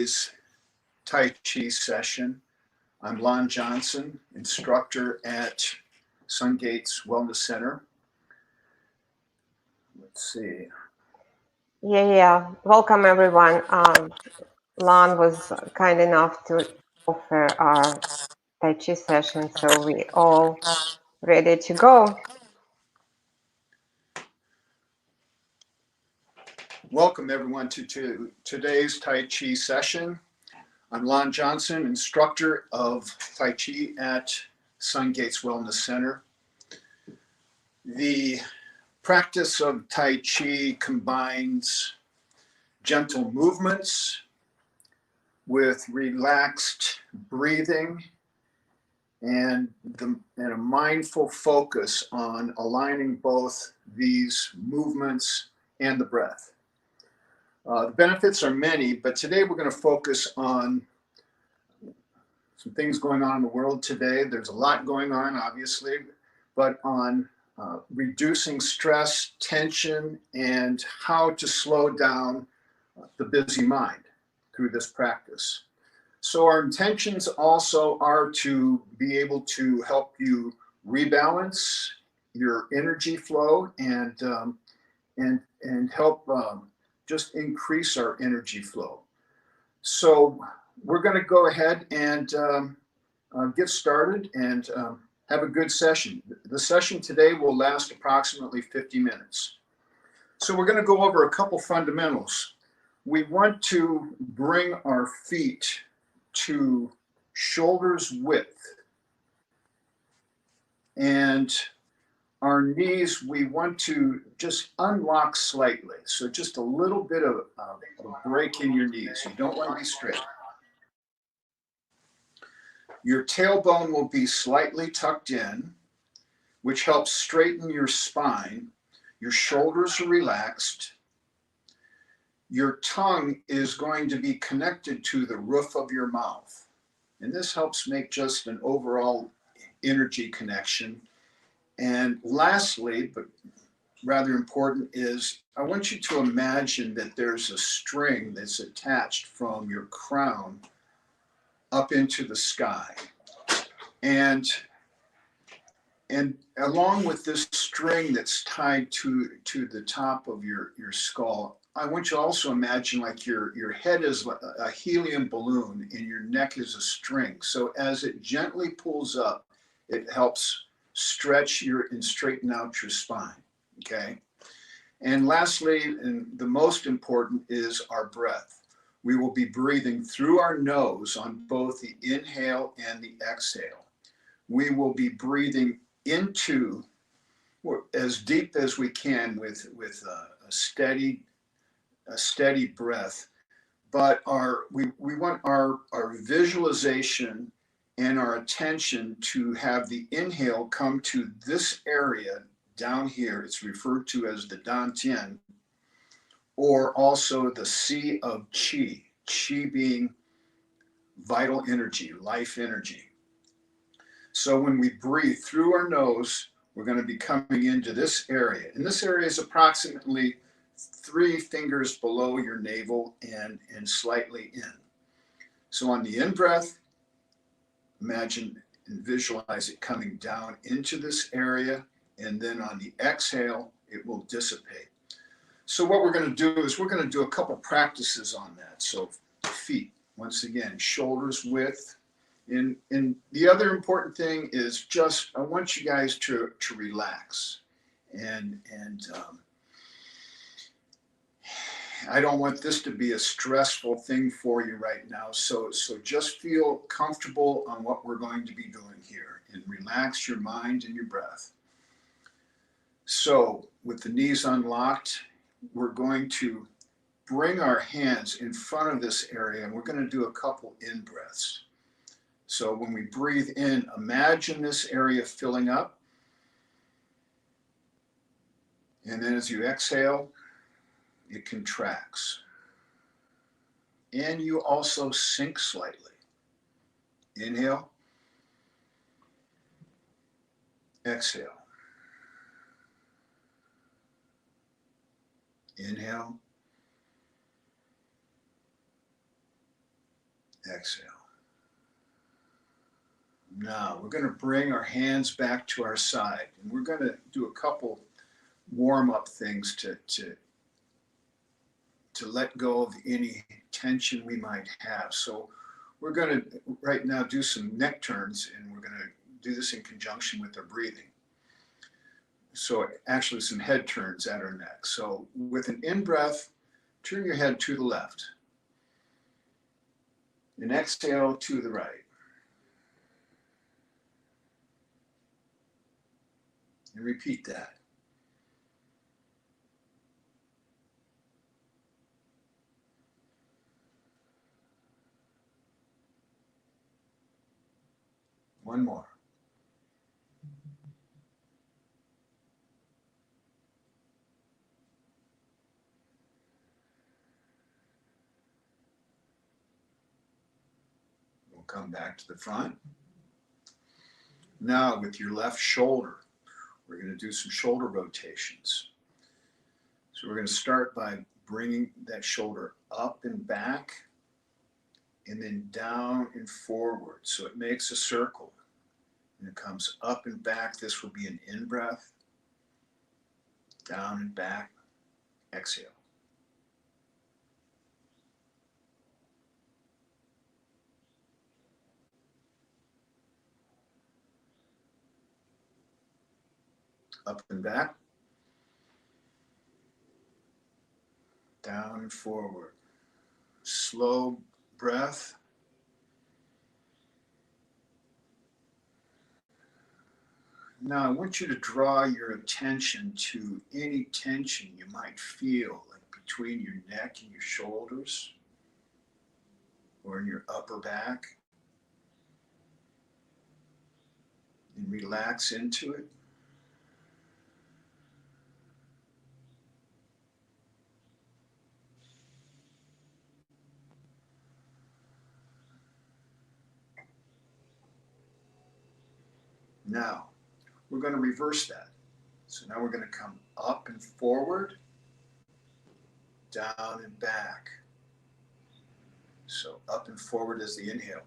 today's Tai Chi session. I'm Lon Johnson, instructor at SunGates Wellness Center. Let's see. Yeah. Welcome, everyone. Lon was kind enough to offer our Tai Chi session, so we all ready to go. Welcome, everyone, to today's Tai Chi session. I'm Lon Johnson, instructor of Tai Chi at SunGates Wellness Center. The practice of Tai Chi combines gentle movements with relaxed breathing and a mindful focus on aligning both these movements and the breath. The benefits are many, but today we're going to focus on some things going on in the world today. There's a lot going on, obviously, but on reducing stress, tension, and how to slow down the busy mind through this practice. So our intentions also are to be able to help you rebalance your energy flow and help just increase our energy flow. So we're going to go ahead and get started and have a good session. The session today will last approximately 50 minutes. So we're going to go over a couple fundamentals. We want to bring our feet to shoulders width, and our knees we want to just unlock slightly, so just a little bit of a break in your knees. You don't want to be straight. Your tailbone will be slightly tucked in, which helps straighten your spine. Your shoulders are relaxed. Your tongue is going to be connected to the roof of your mouth. And this helps make just an overall energy connection. And lastly, but rather important, is I want you to imagine that there's a string that's attached from your crown up into the sky. And along with this string that's tied to the top of your skull, I want you to also imagine like your head is a helium balloon and your neck is a string. So as it gently pulls up, it helps stretch and straighten out your spine, okay? And lastly, and the most important, is our breath. We will be breathing through our nose on both the inhale and the exhale. We will be breathing into as deep as we can with a steady breath, but we want our visualization and our attention to have the inhale come to this area down here. It's referred to as the dantian, or also the sea of chi, chi being vital energy, life energy. So when we breathe through our nose, we're going to be coming into this area. And this area is approximately 3 fingers below your navel and slightly in. So on the in-breath, imagine and visualize it coming down into this area. And then on the exhale, it will dissipate. So what we're going to do is we're going to do a couple practices on that. So feet, once again, shoulders width. And the other important thing is just, I want you guys to relax. And I don't want this to be a stressful thing for you right now. So just feel comfortable on what we're going to be doing here and relax your mind and your breath. So with the knees unlocked, we're going to bring our hands in front of this area, and we're going to do a couple in-breaths. So when we breathe in, imagine this area filling up. And then as you exhale, it contracts. And you also sink slightly. Inhale. Exhale. Inhale. exhale. Now we're going to bring our hands back to our side, and we're going to do a couple warm-up things to let go of any tension we might have. So we're going to right now do some neck turns, and we're going to do this in conjunction with our breathing. So actually some head turns at our neck. So with an in-breath, turn your head to the left. And exhale to the right. And repeat that. One more. We'll come back to the front. Now with your left shoulder, we're going to do some shoulder rotations. So we're going to start by bringing that shoulder up and back, and then down and forward. So it makes a circle. And it comes up and back. This will be an in-breath. Down and back. Exhale. Up and back. Down and forward. Slow breath. Now I want you to draw your attention to any tension you might feel, like between your neck and your shoulders, or in your upper back, and relax into it. Now, we're going to reverse that. So now we're going to come up and forward, down and back. So up and forward is the inhale.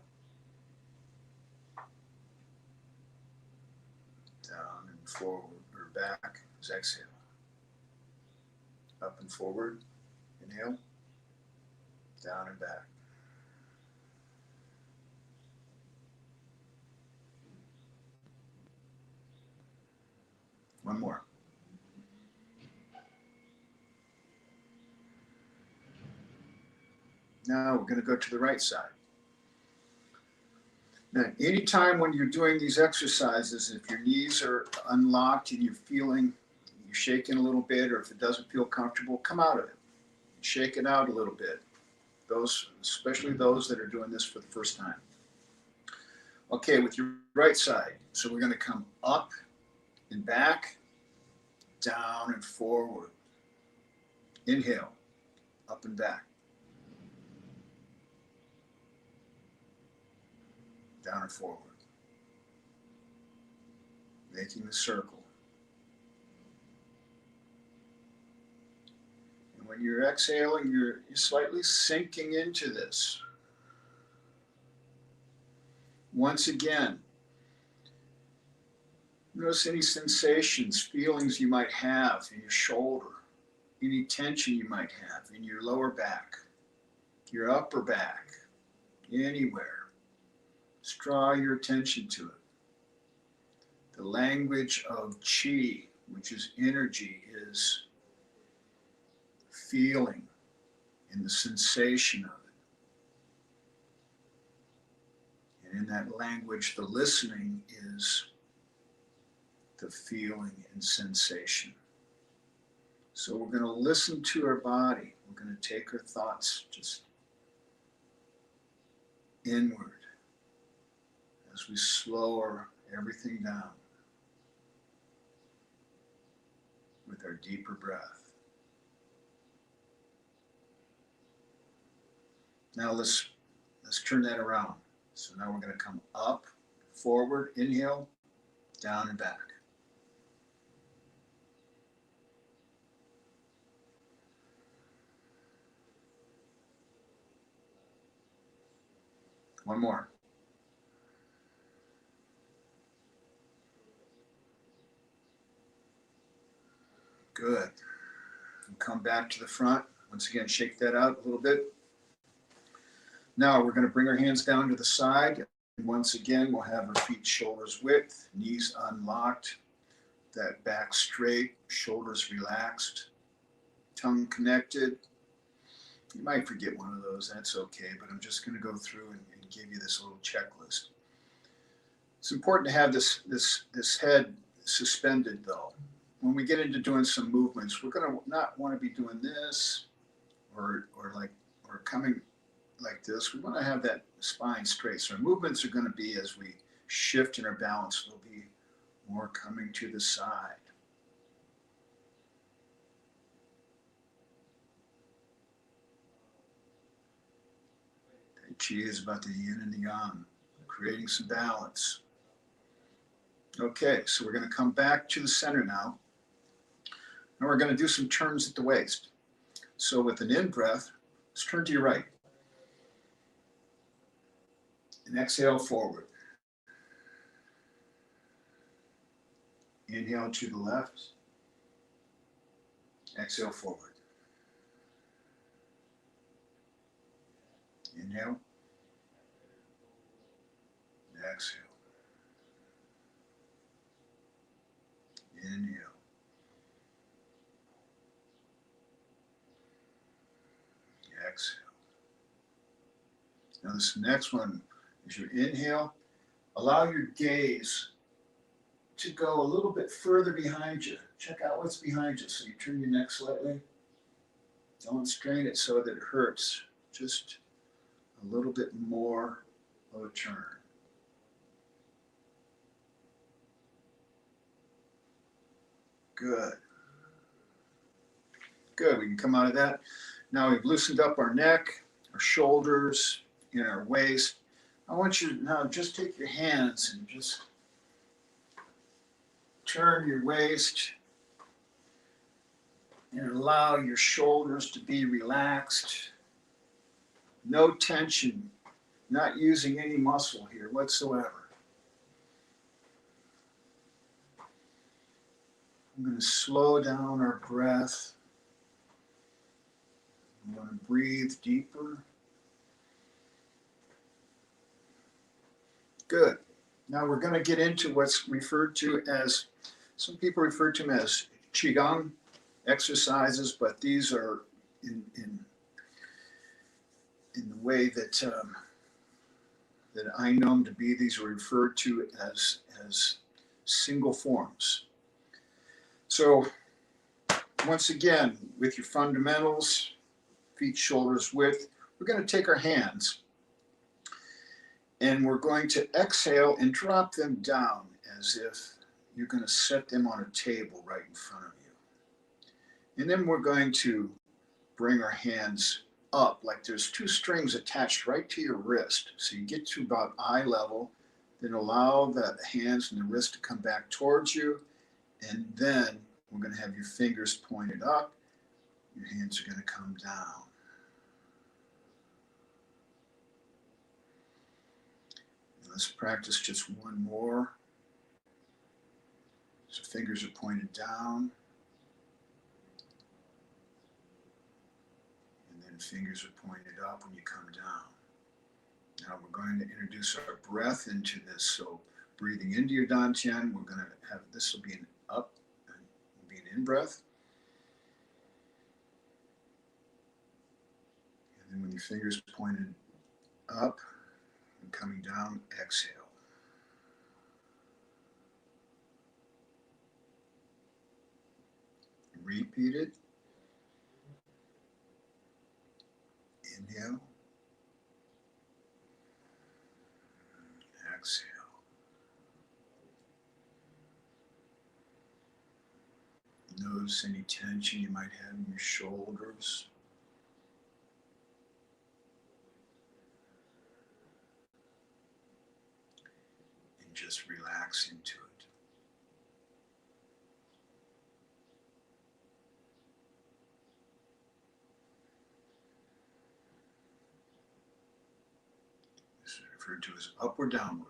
Down and forward or back is exhale. Up and forward, inhale, down and back. One more. Now we're going to go to the right side. Now, anytime when you're doing these exercises, if your knees are unlocked and you're shaking a little bit, or if it doesn't feel comfortable, come out of it. Shake it out a little bit. Especially those that are doing this for the first time. Okay, with your right side. So we're going to come up and back, down and forward. Inhale, up and back. Down and forward. Making the circle. And when you're exhaling, you're slightly sinking into this. Once again, notice any sensations, feelings you might have in your shoulder, any tension you might have in your lower back, your upper back, anywhere. Just draw your attention to it. The language of chi, which is energy, is feeling and the sensation of it. And in that language, the listening is the feeling and sensation. So we're going to listen to our body. We're going to take our thoughts just inward as we slow everything down with our deeper breath. Now let's turn that around. So now we're going to come up, forward, inhale, down and back. One more. Good. And come back to the front. Once again, shake that out a little bit. Now we're going to bring our hands down to the side. And once again, we'll have our feet shoulders width, knees unlocked, that back straight, shoulders relaxed, tongue connected. You might forget one of those, that's okay, but I'm just going to go through and give you this little checklist. It's important to have this head suspended though. When we get into doing some movements, we're going to not want to be doing this or coming like this. We want to have that spine straight. So our movements are going to be, as we shift in our balance, they'll be more coming to the side. Tai Chi is about the yin and the yang, creating some balance. Okay, so we're going to come back to the center now. And we're going to do some turns at the waist. So with an in breath, let's turn to your right. And exhale forward. Inhale to the left. Exhale forward. Inhale. Exhale. Inhale. Exhale. Now this next one is your inhale. Allow your gaze to go a little bit further behind you. Check out what's behind you. So you turn your neck slightly. Don't strain it so that it hurts. Just a little bit more of a turn. Good. Good, we can come out of that. Now we've loosened up our neck, our shoulders, and our waist. I want you to now just take your hands and just turn your waist and allow your shoulders to be relaxed. No tension, not using any muscle here whatsoever. I'm going to slow down our breath. I'm going to breathe deeper. Good. Now we're going to get into what's referred to as, some people refer to them as Qigong exercises, but these are in the way that I know them to be, these are referred to as single forms. So once again, with your fundamentals, feet shoulders width, we're going to take our hands and we're going to exhale and drop them down as if you're going to set them on a table right in front of you. And then we're going to bring our hands up like there's two strings attached right to your wrist. So you get to about eye level, then allow the hands and the wrist to come back towards you. And then we're going to have your fingers pointed up. Your hands are going to come down. Let's practice just one more. So fingers are pointed down. And then fingers are pointed up when you come down. Now we're going to introduce our breath into this. So breathing into your dantian, we're going to have, this will be an up, and will be an in breath. And then when your fingers pointed up and coming down, exhale. Repeat it. Inhale. Exhale. Notice any tension you might have in your shoulders. And just relax into it. referred to as upward downward.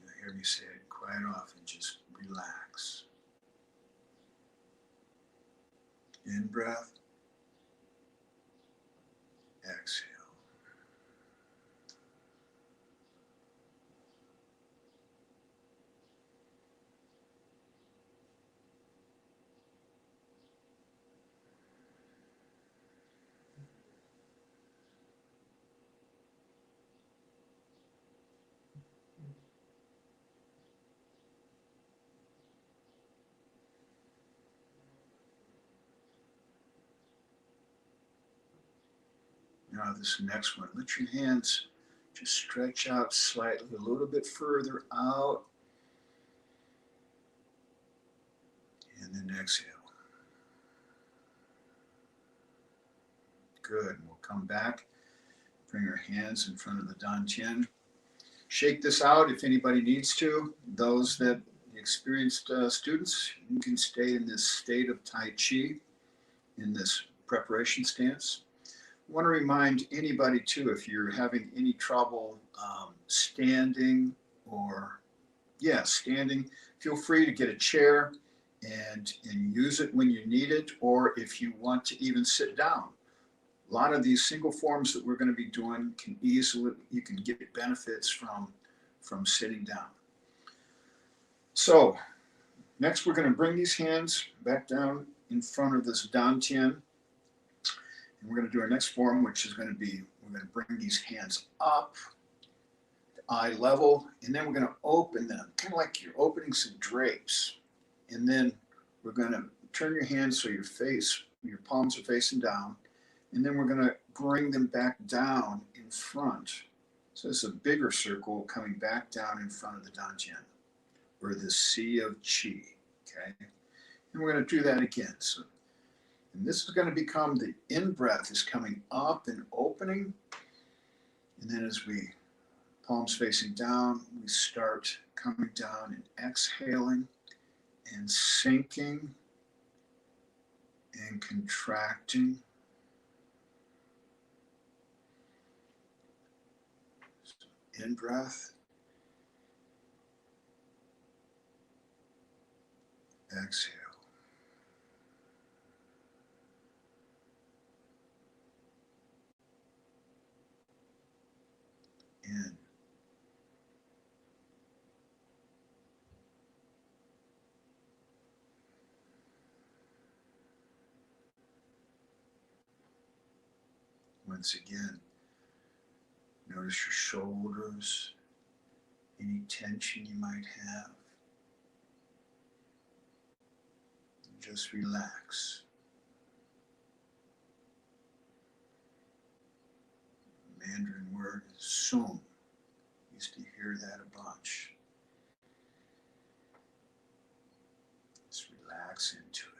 You'll hear me say it quite often, just relax. In breath, exhale. Now this next one, let your hands just stretch out slightly, a little bit further out. And then exhale. Good. And we'll come back, bring our hands in front of the dantian. Shake this out if anybody needs to. Those that experienced students, you can stay in this state of Tai Chi in this preparation stance. I want to remind anybody too, if you're having any trouble standing or, standing, feel free to get a chair and use it when you need it, or if you want to even sit down. A lot of these single forms that we're going to be doing you can get benefits from sitting down. So next we're going to bring these hands back down in front of this dantian. And we're going to do our next form, which is going to be, we're going to bring these hands up to eye level, and then we're going to open them, kind of like you're opening some drapes. And then we're going to turn your hands so your palms are facing down, and then we're going to bring them back down in front. So it's a bigger circle coming back down in front of the dantian, or the sea of chi, okay? And we're going to do that again. So, and this is going to become the in-breath is coming up and opening. And then as we, palms facing down, we start coming down and exhaling and sinking and contracting. So in-breath, exhale. In. Once again, notice your shoulders, any tension you might have. Just relax. The Mandarin word is sung. Used to hear that a bunch. Just relax into it.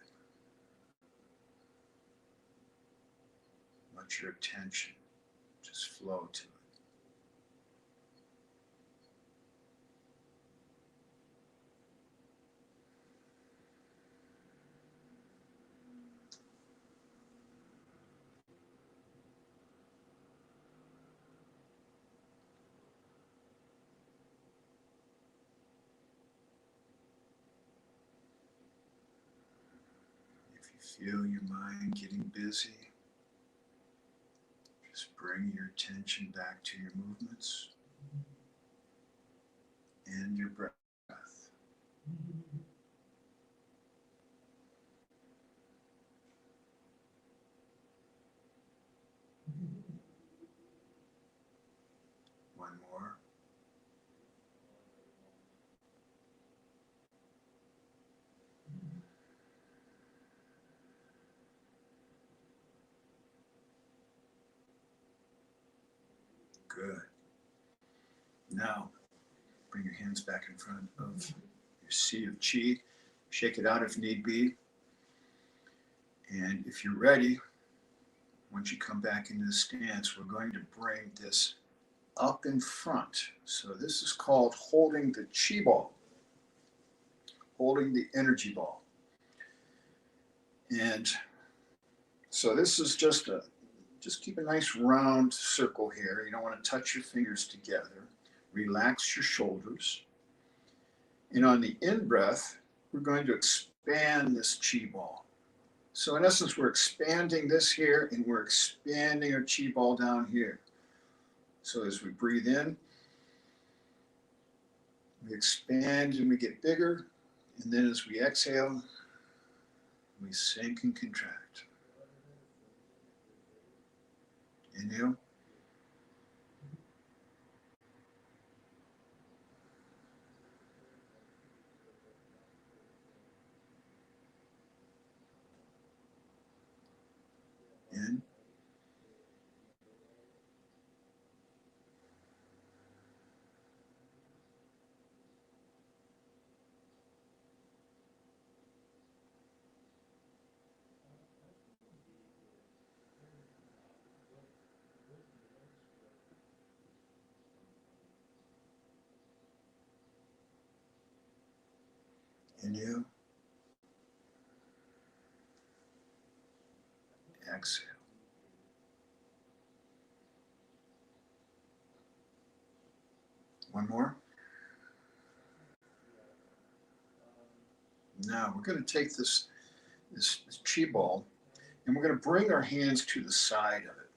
Let your attention just flow to it. If you feel your mind getting busy, just bring your attention back to your movements and your breath. One more. Good. Now, bring your hands back in front of your sea of chi. Shake it out if need be. And if you're ready, once you come back into the stance, we're going to bring this up in front. So this is called holding the chi ball, holding the energy ball. And so this is just keep a nice round circle here. You don't want to touch your fingers together. Relax your shoulders. And on the in-breath, we're going to expand this chi ball. So in essence, we're expanding this here and we're expanding our chi ball down here. So as we breathe in, we expand and we get bigger. And then as we exhale, we sink and contract. Inhale. In. Inhale. Exhale. One more. Now we're going to take this chi ball and we're going to bring our hands to the side of it.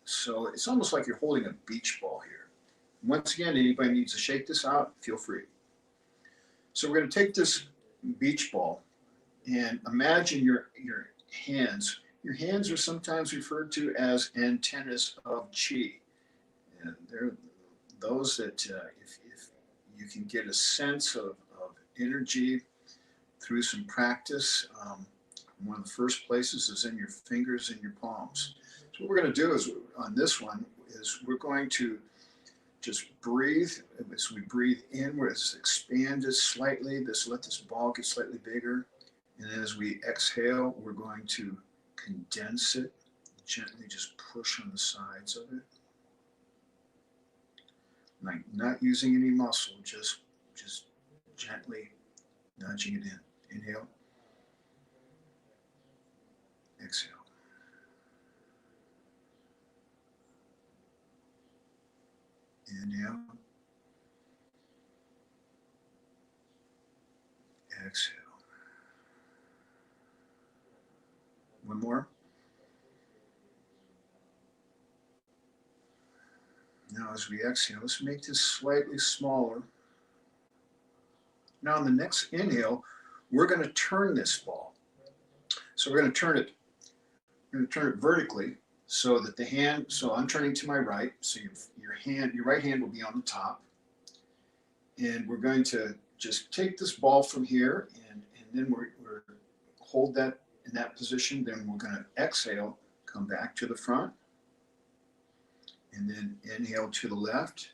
So it's almost like you're holding a beach ball here. Once again, anybody needs to shake this out, feel free. So we're going to take this beach ball and imagine your hands. Your hands are sometimes referred to as antennas of chi. And they're those that if you can get a sense of energy through some practice, one of the first places is in your fingers and your palms. So what we're going to do is on this one is we're going to just breathe. As we breathe in, where it's expanded slightly, let this ball get slightly bigger. And then as we exhale, we're going to condense it, gently just push on the sides of it. Like not using any muscle, just gently nudging it in. Inhale. Exhale. Inhale. Exhale. One more. Now as we exhale, let's make this slightly smaller. Now on the next inhale, we're going to turn this ball. So we're going to turn it vertically so that the hand, so I'm turning to my right, so your right hand will be on the top. And we're going to just take this ball from here and then we're hold that in that position. Then we're going to exhale, come back to the front, and then inhale to the left,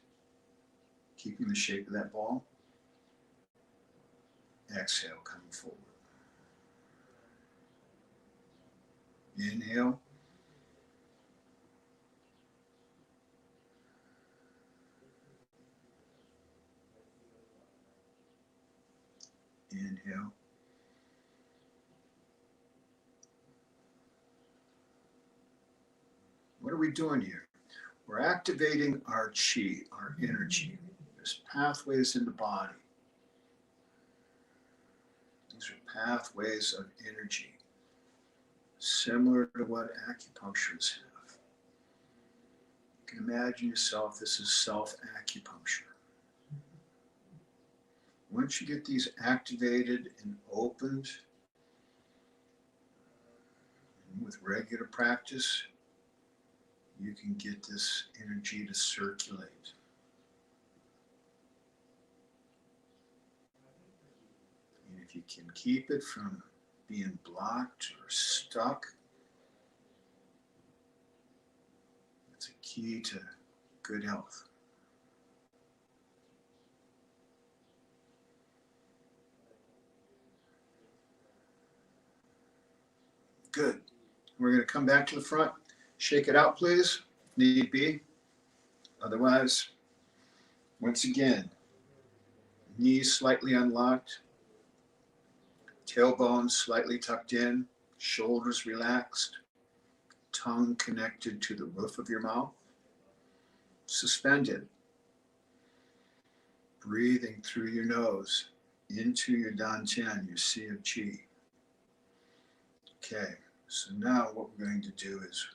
keeping the shape of that ball. Exhale, coming forward. Inhale. Inhale. What are we doing here? We're activating our chi, our energy. There's pathways in the body. These are pathways of energy, similar to what acupuncturists have. You can imagine yourself, this is self-acupuncture. Once you get these activated and opened, and with regular practice, you can get this energy to circulate. And if you can keep it from being blocked or stuck, it's a key to good health. Good. We're going to come back to the front. Shake it out, please, if need be. Otherwise, once again, knees slightly unlocked, tailbone slightly tucked in, Shoulders relaxed. Tongue connected to the roof of your mouth. Suspended. Breathing through your nose into your dantian, your sea of qi. Okay, so now what we're going to do is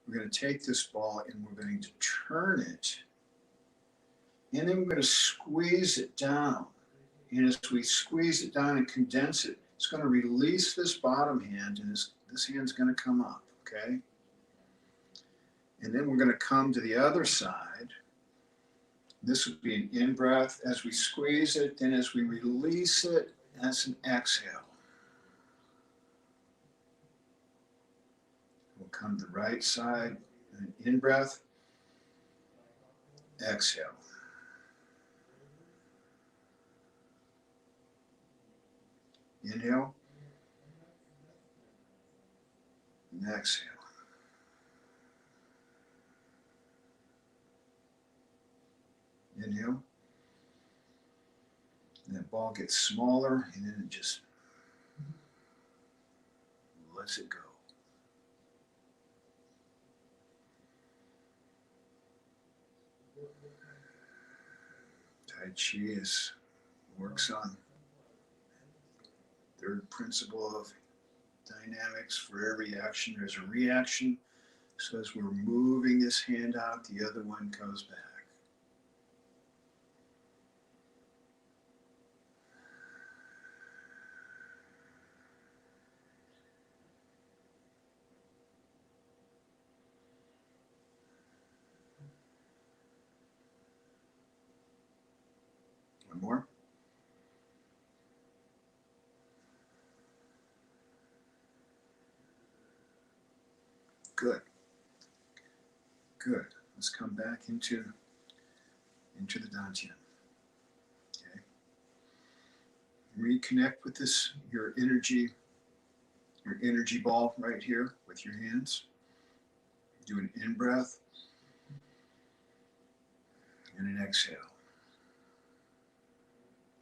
we're going to take this ball and we're going to turn it, and then we're going to squeeze it down. And as we squeeze it down and condense it, it's going to release this bottom hand, and this hand's going to come up, okay? And then we're going to come to the other side. This would be an in-breath as we squeeze it, then as we release it, that's an exhale. We'll come to the right side, an in-breath, exhale. Inhale, and exhale. Inhale. And that ball gets smaller, and then it just lets it go. Tai Chi works on third principle of dynamics. For every action, there's a reaction. So as we're moving this hand out, the other one goes back. One more. Good. Good. Let's come back into the dantian. Okay. Reconnect with this, your energy ball right here with your hands. Do an in-breath and an exhale.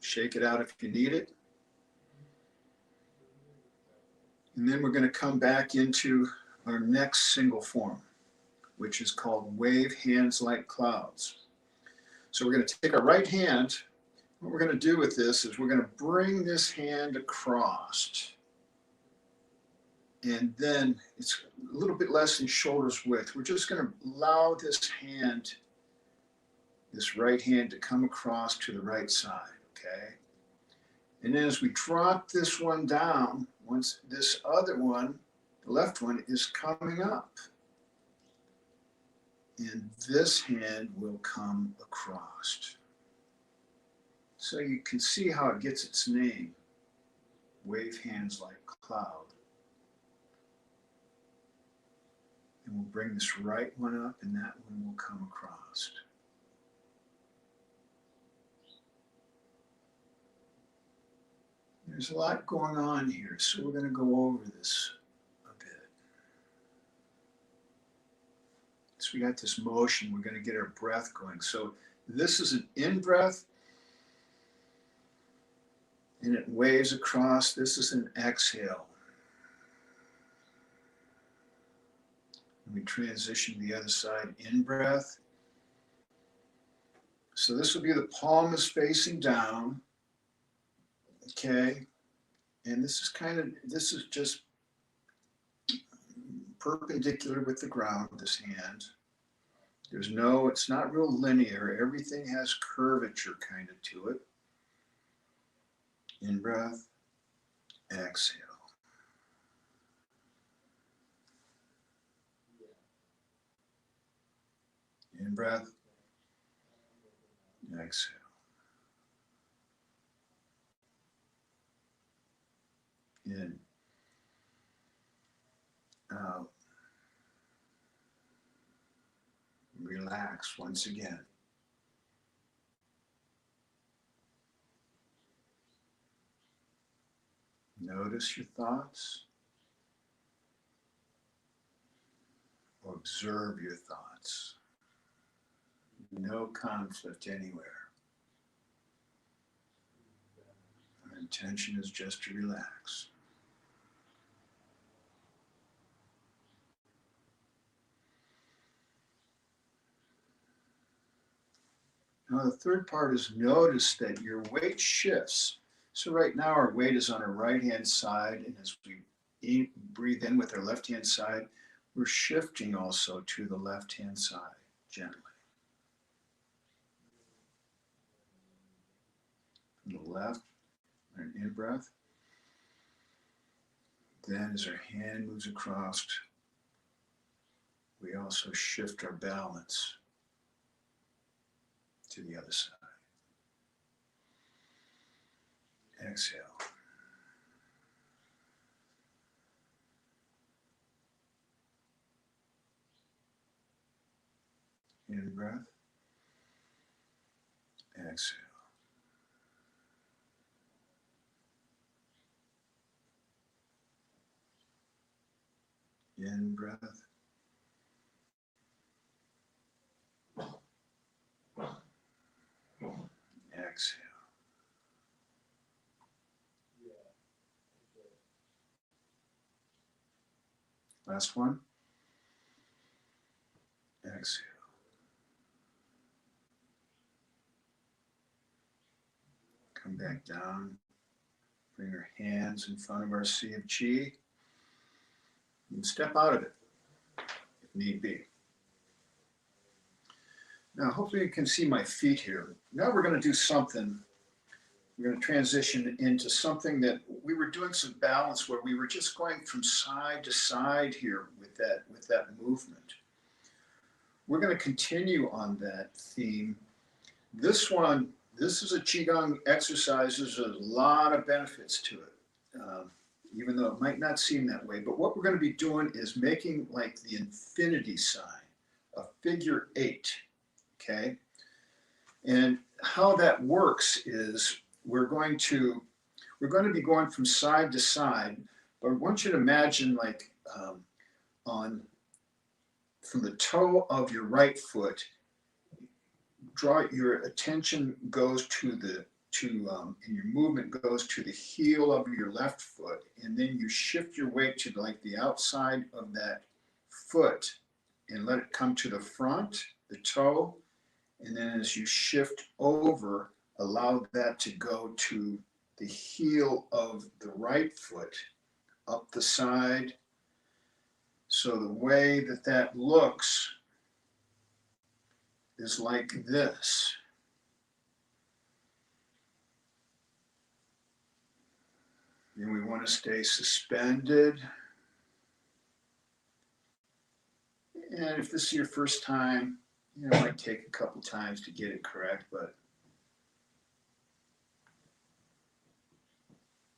Shake it out if you need it. And then we're going to come back into our next single form, which is called wave hands like clouds. So we're going to take our right hand. What we're going to do with this is we're going to bring this hand across. And then it's a little bit less than shoulder's width. We're just going to allow this hand, this right hand, to come across to the right side, okay? And then as we drop this one down, once this other one, the left one, is coming up. And this hand will come across. So you can see how it gets its name, wave hands like cloud. And we'll bring this right one up, and that one will come across. There's a lot going on here, so we're going to go over this a bit. So we got this motion, we're going to get our breath going. So this is an in-breath, and it waves across. This is an exhale. And we transition to the other side, in-breath. So this will be the palm is facing down. Okay, and this is just perpendicular with the ground, this hand. It's not real linear. Everything has curvature kind of to it. In breath, exhale. In breath, exhale. In, out. Relax once again. Notice your thoughts. Observe your thoughts. No conflict anywhere. Our intention is just to relax. Now the third part is notice that your weight shifts. So right now our weight is on our right-hand side, and as we breathe in with our left-hand side, we're shifting also to the left-hand side gently. From the left, an in-breath. Then as our hand moves across, we also shift our balance to the other side. Exhale. In-breath. Exhale. In-breath. Exhale. Last one. Exhale. Come back down. Bring our hands in front of our sea of chi and step out of it if need be. Now, hopefully you can see my feet here. Now we're going to do something. We're going to transition into something that we were doing some balance where we were just going from side to side here with that movement. We're going to continue on that theme. This is a Qigong exercise. There's a lot of benefits to it, even though it might not seem that way. But what we're going to be doing is making like the infinity sign, a figure 8, okay? And how that works is we're going to be going from side to side, but I want you to imagine like from the toe of your right foot, draw your attention goes and your movement goes to the heel of your left foot, and then you shift your weight to like the outside of that foot and let it come to the front, the toe, and then as you shift over, allow that to go to the heel of the right foot, up the side. So the way that looks is like this. And we want to stay suspended. And if this is your first time, it might take a couple times to get it correct, but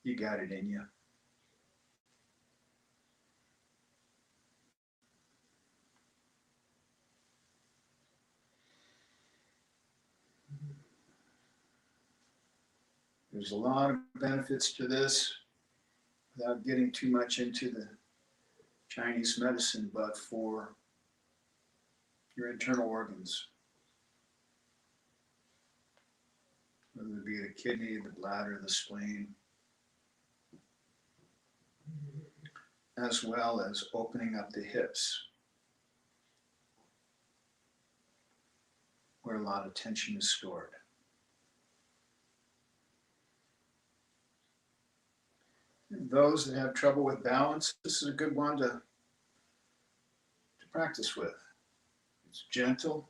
you got it in you. There's a lot of benefits to this without getting too much into the Chinese medicine, but for your internal organs, whether it be the kidney, the bladder, the spleen, as well as opening up the hips, where a lot of tension is stored. And those that have trouble with balance, this is a good one to practice with. It's gentle,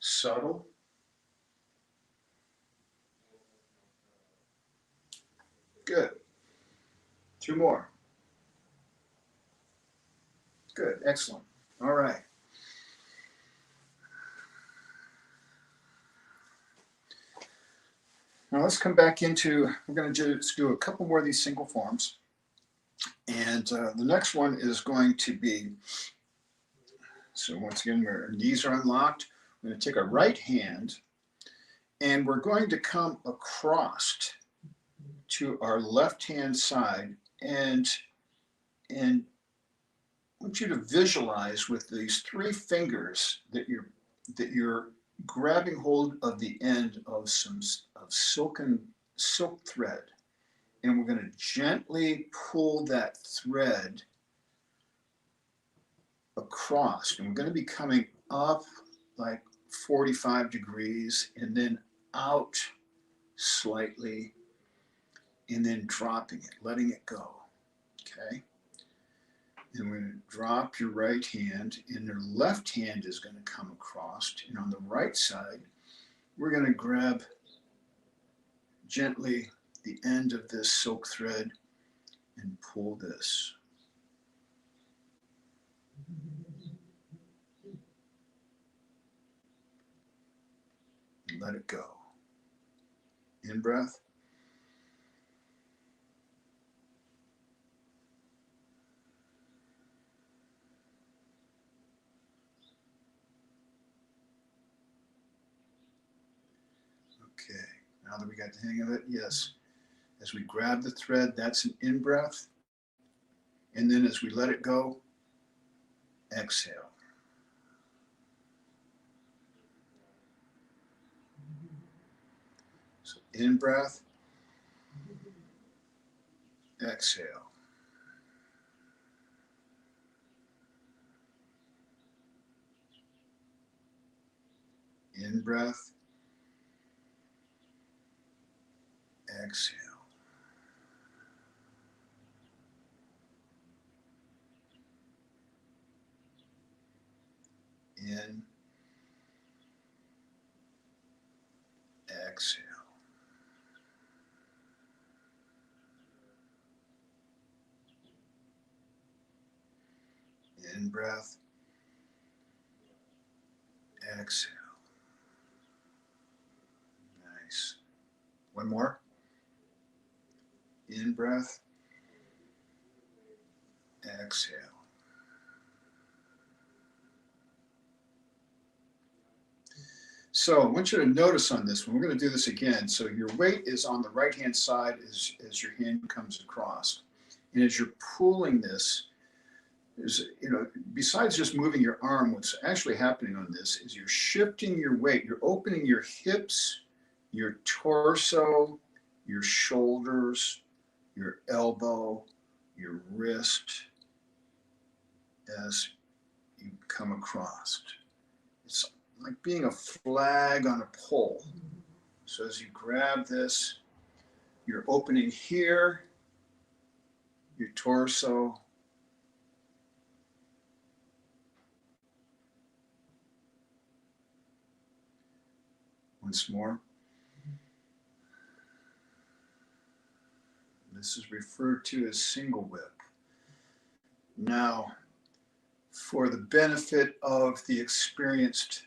subtle, good. 2 more. Good, excellent. All right. Now let's come back into, we're going to just do a couple more of these single forms. And the next one is going to be, so once again, our knees are unlocked. We're going to take our right hand and we're going to come across to our left-hand side, and I want you to visualize with these 3 fingers that you're grabbing hold of the end of some silk thread, and we're going to gently pull that thread across, and we're going to be coming up like 45 degrees, and then out slightly, and then dropping it, letting it go. Okay? And we're going to drop your right hand, and your left hand is going to come across. And on the right side, we're going to grab gently the end of this silk thread and pull this. And let it go. In breath. Okay, now that we got the hang of it, yes. As we grab the thread, that's an in breath. And then as we let it go, exhale. So in breath, exhale. In breath, exhale. In, exhale. In breath, exhale. Nice. One more. In breath, exhale. So I want you to notice on this one, we're going to do this again. So your weight is on the right-hand side as your hand comes across. And as you're pulling this, besides just moving your arm, what's actually happening on this is you're shifting your weight. You're opening your hips, your torso, your shoulders, your elbow, your wrist as you come across. It's like being a flag on a pole. So as you grab this, you're opening here, your torso, once more. This is referred to as single whip. Now, for the benefit of the experienced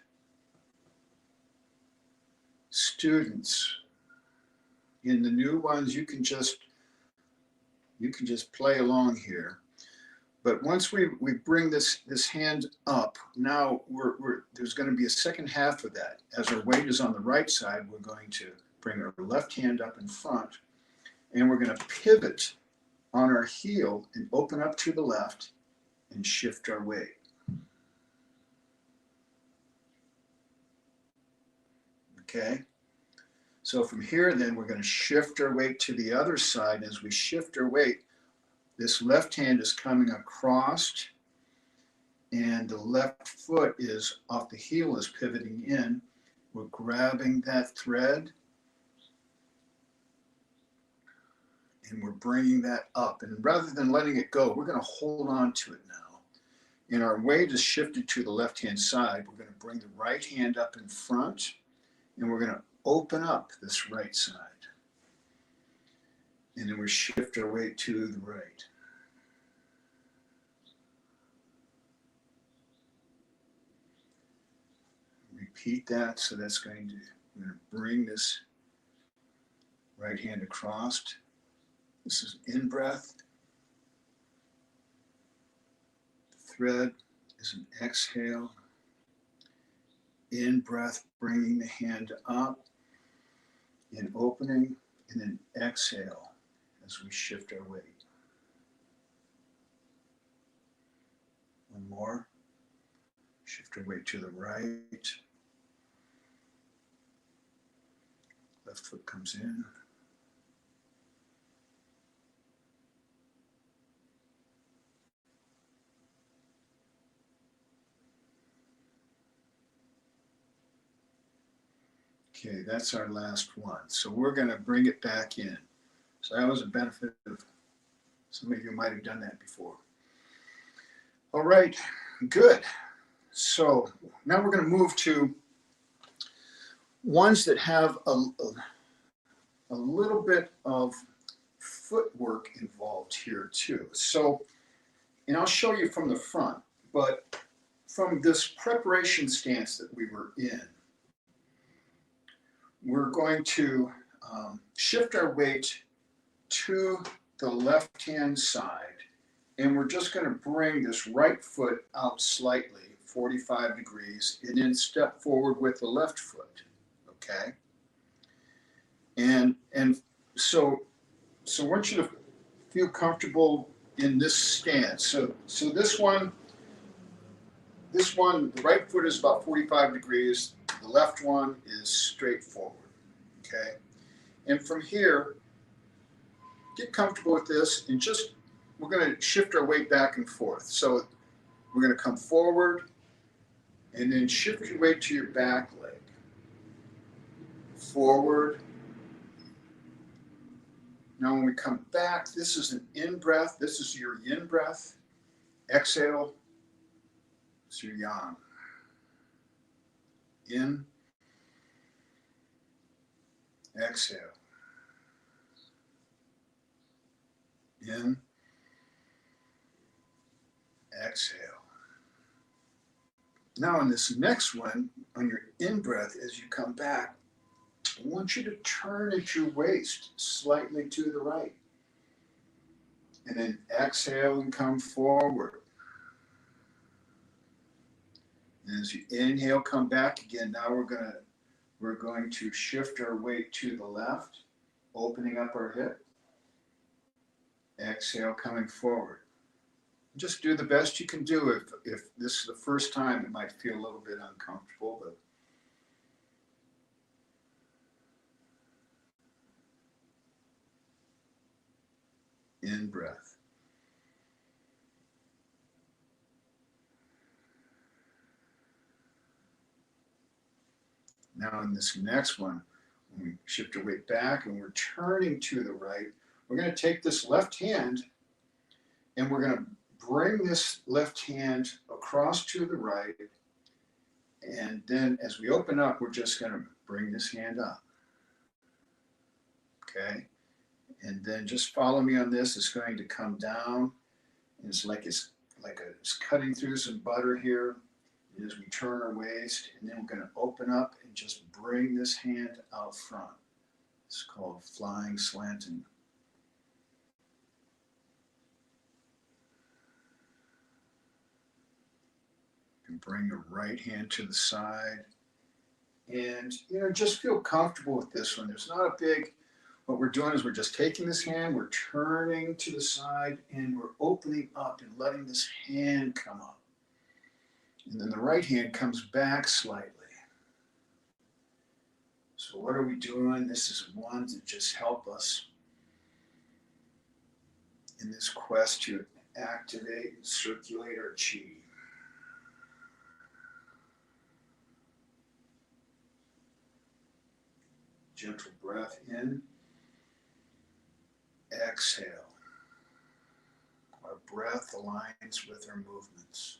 students, in the new ones, you can just play along here. But once we bring this hand up, now there's going to be a second half of that. As our weight is on the right side, we're going to bring our left hand up in front, and we're going to pivot on our heel and open up to the left and shift our weight. Okay? So from here, then, we're going to shift our weight to the other side. As we shift our weight, this left hand is coming across, and the left foot is off the heel, is pivoting in. We're grabbing that thread, and we're bringing that up. And rather than letting it go, we're going to hold on to it now. And our weight is shifted to the left-hand side. We're going to bring the right hand up in front, and we're going to open up this right side. And then we shift our weight to the right. Repeat that. So that's we're going to bring this right hand across. This is in breath. The thread is an exhale. In breath, bringing the hand up and opening, and then exhale as we shift our weight. One more. Shift our weight to the right. Left foot comes in. Okay, that's our last one. So we're going to bring it back in. So that was a benefit of some of you might have done that before. All right, good. So now we're going to move to ones that have a little bit of footwork involved here too. So, and I'll show you from the front, but from this preparation stance that we were in, we're going to shift our weight to the left-hand side, and we're just going to bring this right foot out slightly, 45 degrees, and then step forward with the left foot, okay? And so I want you to feel comfortable in this stance. So this one, the right foot is about 45 degrees, the left one is straight forward, okay? And from here, get comfortable with this and just, we're going to shift our weight back and forth. So we're going to come forward and then shift your weight to your back leg. Forward. Now when we come back, this is an in breath. This is your yin breath. Exhale. It's your yang. In. Exhale. In. Exhale. Now in this next one, on your in breath, as you come back, I want you to turn at your waist slightly to the right. And then exhale and come forward. And as you inhale, come back again. Now we're going to shift our weight to the left, opening up our hip. Exhale, coming forward. Just do the best you can do. If this is the first time, it might feel a little bit uncomfortable, but in breath. Now in this next one, when we shift our weight back and we're turning to the right, we're going to take this left hand and we're going to bring this left hand across to the right. And then as we open up, we're just going to bring this hand up. Okay. And then just follow me on this. It's going to come down. And it's cutting through some butter here. And as we turn our waist, and then we're going to open up and just bring this hand out front. It's called flying slanting. And bring your right hand to the side. And, just feel comfortable with this one. There's not a big, what we're doing is we're just taking this hand, we're turning to the side, and we're opening up and letting this hand come up. And then the right hand comes back slightly. So what are we doing? This is one to just help us in this quest to activate and circulate our chi. Gentle breath in. Exhale. Our breath aligns with our movements.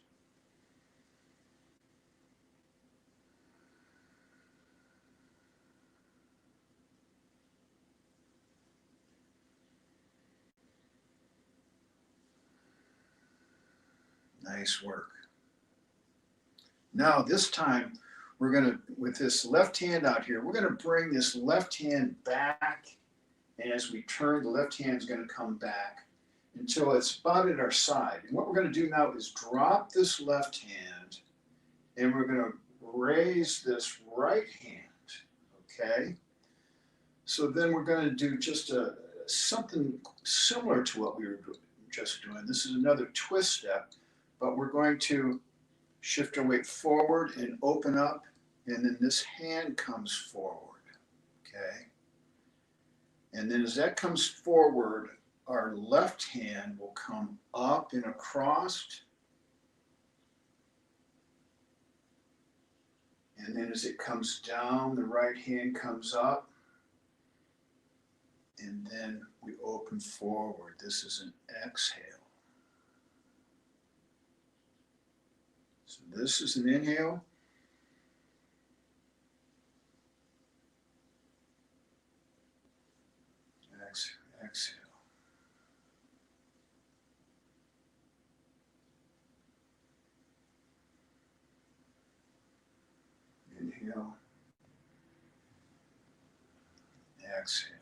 Nice work. Now this time, we're going to, with this left hand out here, we're going to bring this left hand back. And as we turn, the left hand is going to come back until it's about at our side. And what we're going to do now is drop this left hand and we're going to raise this right hand, okay? So then we're going to do just something similar to what we were just doing. This is another twist step, but we're going to shift our weight forward and open up, and then this hand comes forward, okay? And then as that comes forward, our left hand will come up and across, And then as it comes down, the right hand comes up. And then we open forward. This is an exhale. So this is an inhale. Exhale. Inhale. Exhale.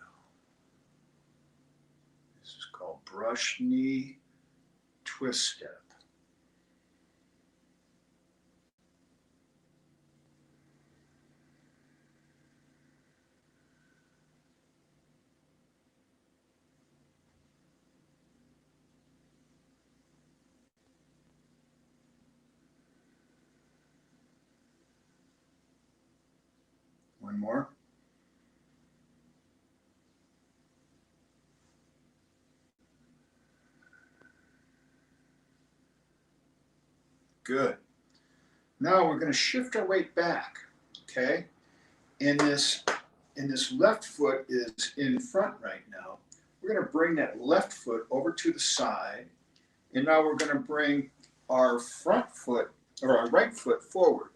This is called brush knee twist step. One more. Good. Now we're going to shift our weight back, okay? And this left foot is in front right now. We're going to bring that left foot over to the side, and now we're going to bring our front foot or our right foot forward.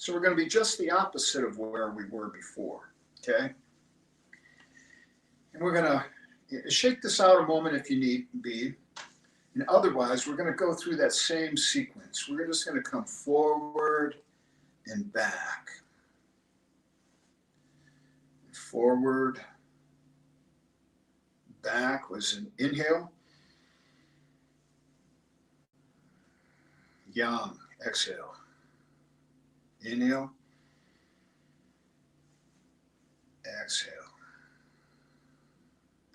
So we're going to be just the opposite of where we were before, okay? And we're going to shake this out a moment if you need be. And otherwise, we're going to go through that same sequence. We're just going to come forward and back. Forward, back was an inhale. Yang, exhale. Inhale. Exhale.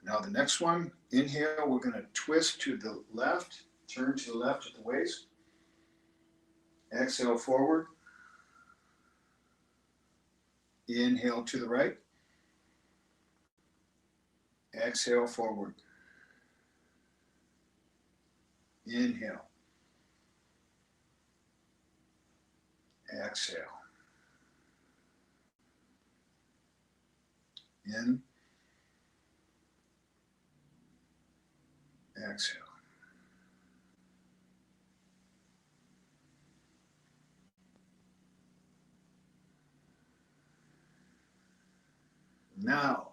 Now the next one, inhale, we're going to twist to the left, turn to the left at the waist. Exhale forward. Inhale to the right. Exhale forward. Inhale. Exhale. In. Exhale. Now,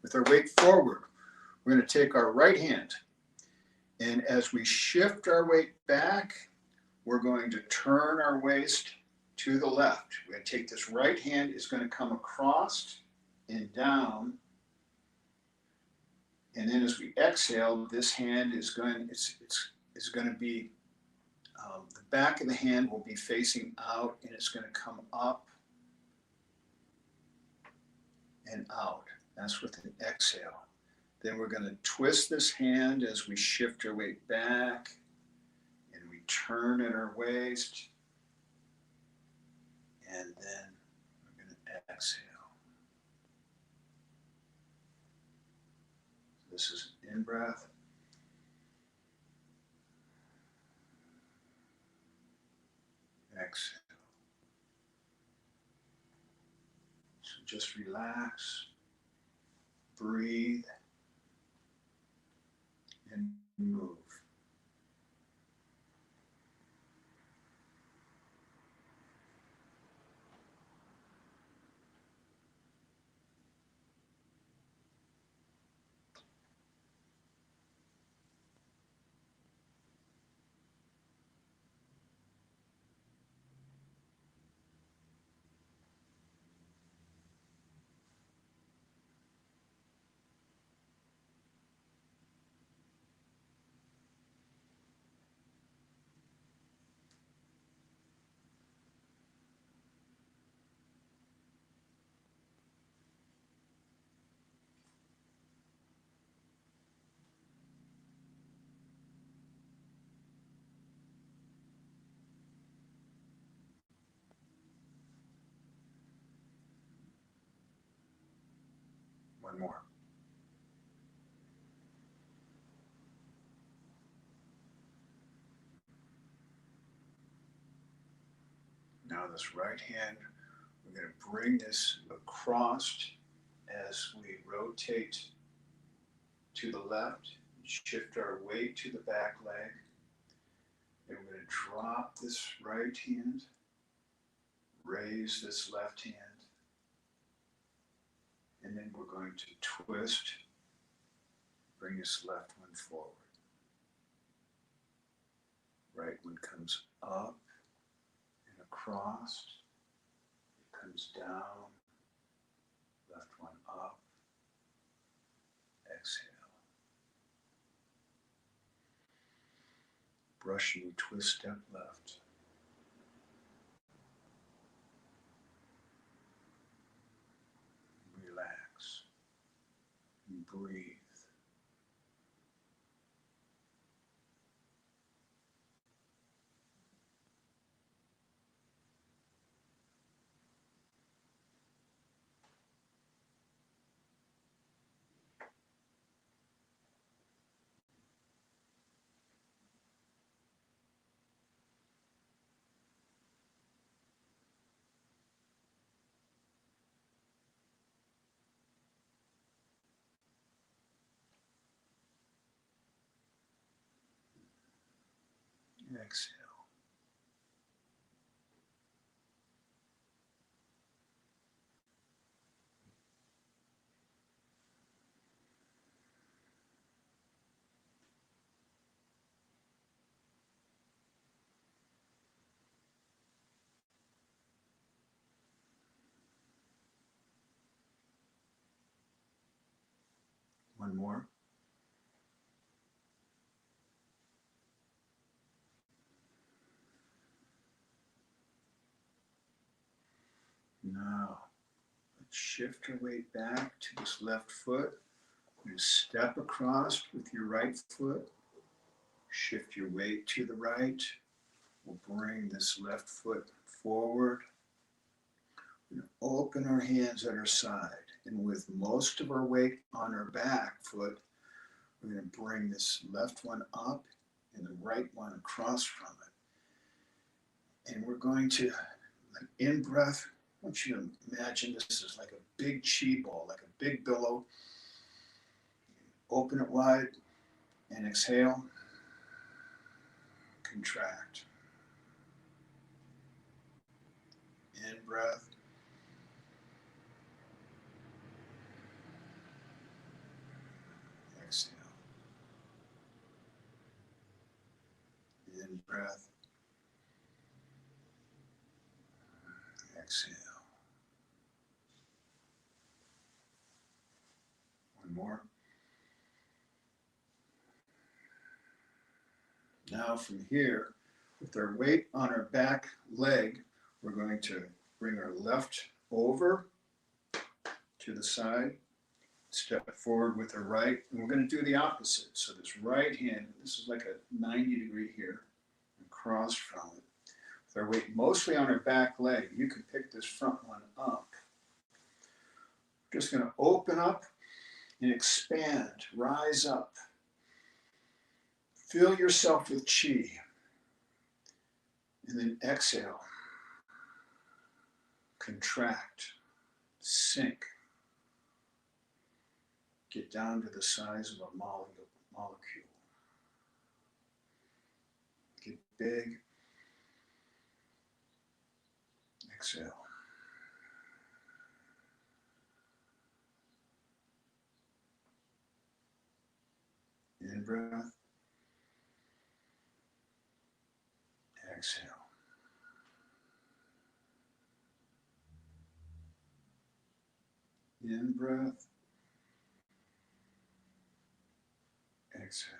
with our weight forward, we're going to take our right hand, and as we shift our weight back, we're going to turn our waist to the left. We're going to take this right hand, is going to come across and down, and then as we exhale, this hand is going to be, the back of the hand will be facing out, and it's going to come up and out. That's with an exhale. Then we're going to twist this hand as we shift our weight back, and we turn in our waist, and then we're going to exhale. This is an in-breath. Exhale. So just relax, breathe, and move. One more. Now this right hand, We're going to bring this across as we rotate to the left, shift our weight to the back leg. And we're going to drop this right hand, raise this left hand, and then we're going to twist, bring this left one forward. Right one comes up and across, it comes down, left one up, exhale. Brush and twist, step left. Relax and breathe. Exhale. One more. Now, let's shift our weight back to this left foot. You step across with your right foot. Shift your weight to the right. We'll bring this left foot forward. We're going to open our hands at our side. And with most of our weight on our back foot, we're going to bring this left one up and the right one across from it. And we're going to, like in breath, I want you to imagine this is like a big chi ball, like a big billow. Open it wide and exhale. Contract. In breath. Exhale. In breath. Exhale. One more. Now from here, with our weight on our back leg, we're going to bring our left over to the side, step forward with our right, and we're going to do the opposite. So this right hand, this is like a 90-degree here, across from it. With our weight mostly on our back leg, you can pick this front one up. Just going to open up and expand, rise up. Fill yourself with chi. And then exhale. Contract. Sink. Get down to the size of a molecule. Get big. Exhale. In breath. Exhale. In breath. Exhale.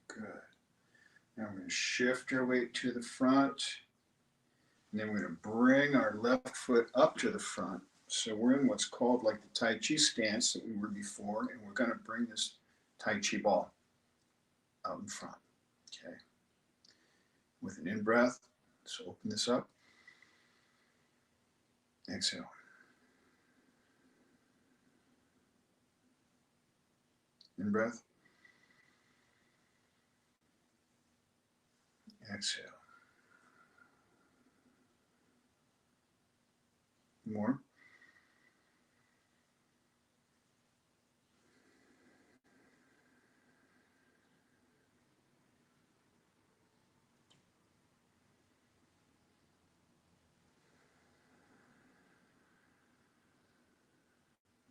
Good. Now we're going to shift our weight to the front. And then we're going to bring our left foot up to the front. So we're in what's called like the Tai Chi stance that we were before. And we're going to bring this Tai Chi ball out in front. Okay. With an in breath. So open this up. Exhale. In breath. Exhale. More.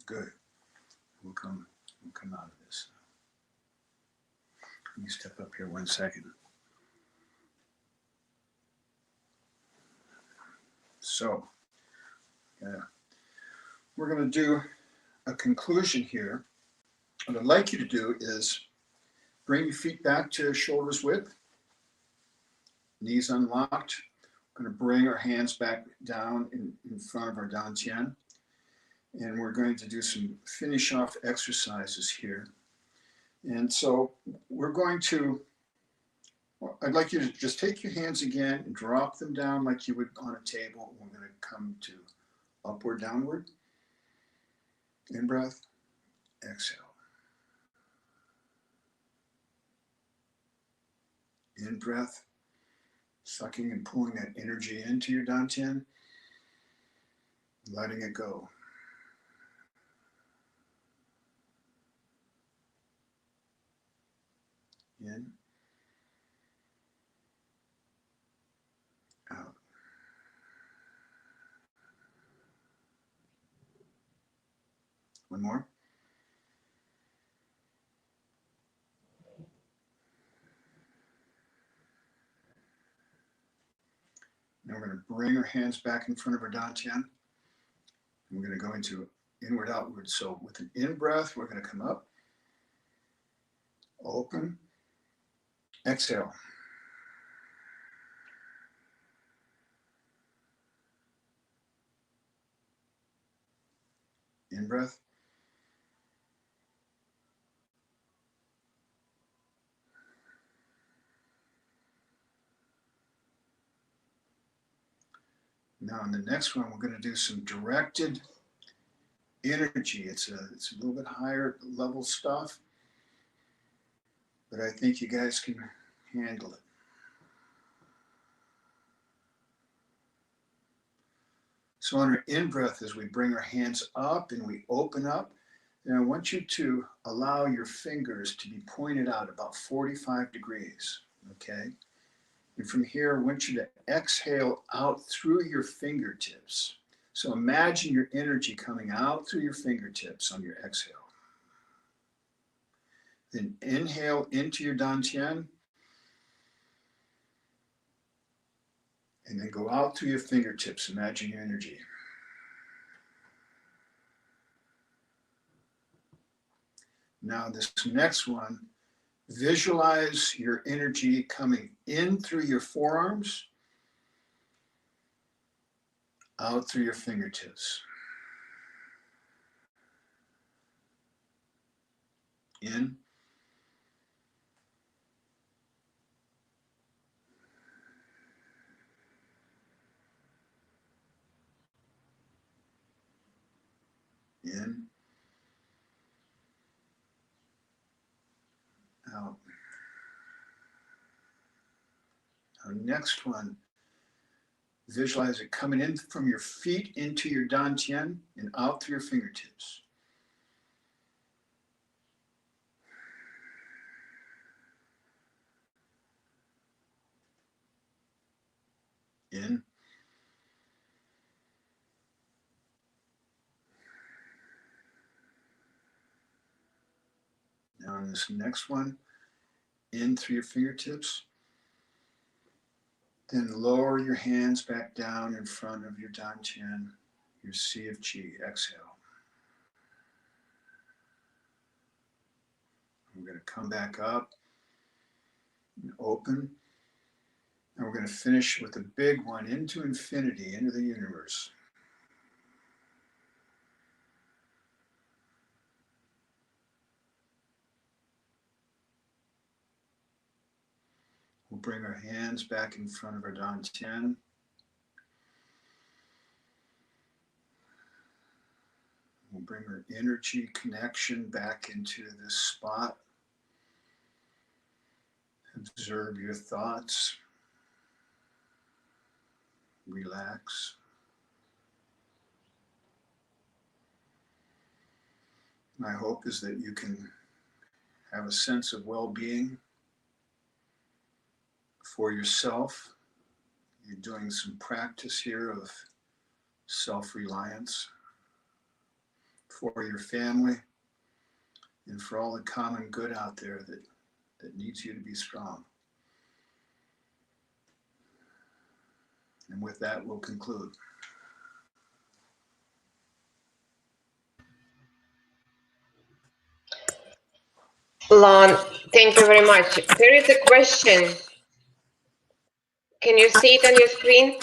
Good. We'll come out of this. Let me step up here 1 second. So, we're going to do a conclusion here. What I'd like you to do is bring your feet back to shoulders width, knees unlocked. We're going to bring our hands back down in front of our dantian. And we're going to do some finish off exercises here. And so we're going to, I'd like you to just take your hands again and drop them down like you would on a table. We're going to come to upward, downward. In breath, exhale. In breath, sucking and pulling that energy into your dantian, letting it go. In, out. One more. Now we're going to bring our hands back in front of our dantian. We're going to go into inward, outward. So with an in breath, we're going to come up, open, exhale. In breath. Now in the next one, we're going to do some directed energy. It's a little bit higher level stuff, but I think you guys can handle it. So on our in-breath, as we bring our hands up and we open up, then I want you to allow your fingers to be pointed out about 45 degrees, okay? And from here, I want you to exhale out through your fingertips. So imagine your energy coming out through your fingertips on your exhale. Then inhale into your dantian. And then go out through your fingertips. Imagine your energy. Now this next one, visualize your energy coming in through your forearms, out through your fingertips. In. In. Out. Now next one, visualize it coming in from your feet into your dantian and out through your fingertips. In. Now on this next one, in through your fingertips. Then lower your hands back down in front of your dantian, your sea of chi. Exhale. We're going to come back up and open. And we're going to finish with a big one into infinity, into the universe. We'll bring our hands back in front of our dantian. We'll bring our energy connection back into this spot. Observe your thoughts. Relax. My hope is that you can have a sense of well-being for yourself. You're doing some practice here of self-reliance for your family and for all the common good out there that needs you to be strong. And with that, we'll conclude. Lon, thank you very much. There is a question. Can you see it on your screen?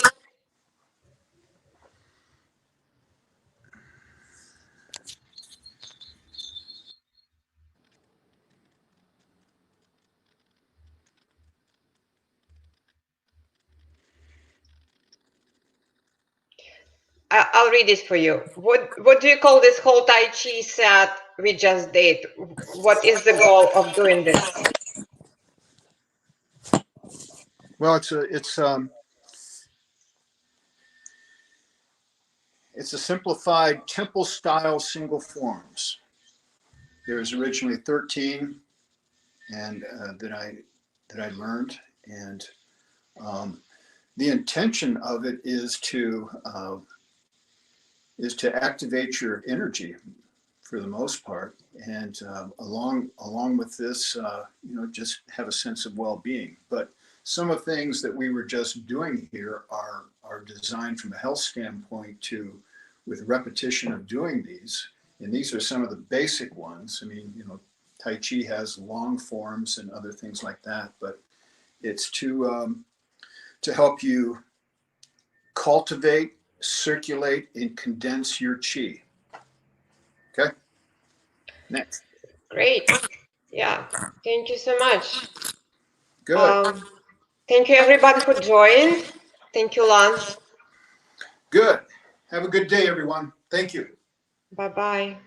I'll read it for you. What do you call this whole Tai Chi set we just did? What is the goal of doing this? Well, it's a simplified temple-style single forms. There was originally 13, and that I learned, and the intention of it is to activate your energy for the most part, and along with this, just have a sense of well-being. But some of the things that we were just doing here are designed from a health standpoint to, with repetition of doing these, and these are some of the basic ones. I mean, Tai Chi has long forms and other things like that, but it's to help you cultivate, circulate, and condense your chi. Okay. Next. Great. Yeah. Thank you so much. Good. Thank you everybody who joined. Thank you, Lon. Good. Have a good day, everyone. Thank you. Bye-bye.